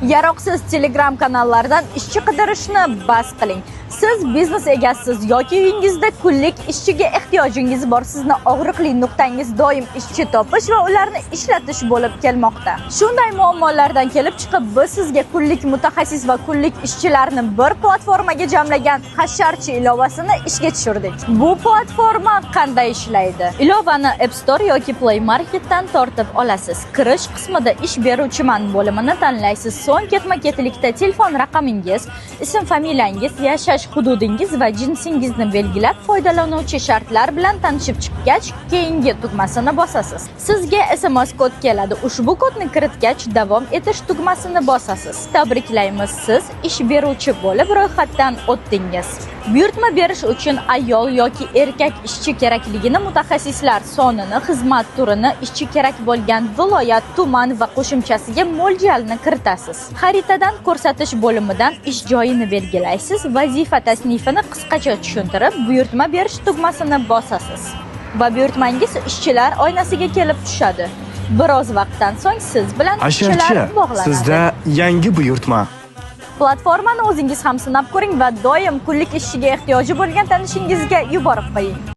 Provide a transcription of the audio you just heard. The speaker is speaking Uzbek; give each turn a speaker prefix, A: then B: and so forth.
A: Yaroqsiz Telegram kanallardan ishchi qidirishni bas qiling. Siz biznes egasiz yoki uyingizda kunlik ishchiga ehtiyojingiz bor. Sizni og'riqli nuqtangiz doim ishchi topish va ularni ishlatish bo'lib kelmoqda. Shunday muammolardan kelib chiqib, biz sizga kunlik mutaxassis va kunlik ishchilarni bir platformaga jamlagan hasharchi ilovasini ishga tushirdik. Bu platforma qanday ishlaydi? Ilovani App Store yoki Play Marketdan tortib olasiz. Kirish qismida ish beruvchiman bo'limini tanlaysiz. So'ng ketma-ketlikda telefon raqamingiz, ism-familiyangiz, yashash hududingiz va jinsingizni belgilab, foydalanuvchi shartlar bilan tanishib chiqqach, keyingi tugmasini bosasiz. Sizga SMS kod keladi. Ushbu kodni kiritgach, davom etish tugmasini bosasiz. Tabriklaymiz, siz ish beruvchi bo'lib ro'yxatdan o'tdingiz. Buyurtma berish uchun ayol yoki erkak ishchi kerakligini, mutaxassislar sonini, xizmat turini, ishchi kerak bo'lgan viloyat, tuman va qo'shimchasiga mo'ljalni kiritasiz. Xaritadan ko'rsatish bo'limidan ish joyini belgilaysiz, vazifa tasnifini qisqacha tushuntirib, buyurtma berish tugmasini bosasiz. Va buyurtmangiz ishchilar oynasiga kelib tushadi. Biroz vaqtdan so'ng siz bilan ishchilar bog'lanadi.
B: Sizda yangi buyurtma.
A: Platformani o'zingiz ham sinab ko'ring va doim kunlik ishchiga ehtiyoji bo'lgan tanishingizga yuborib qo'ying.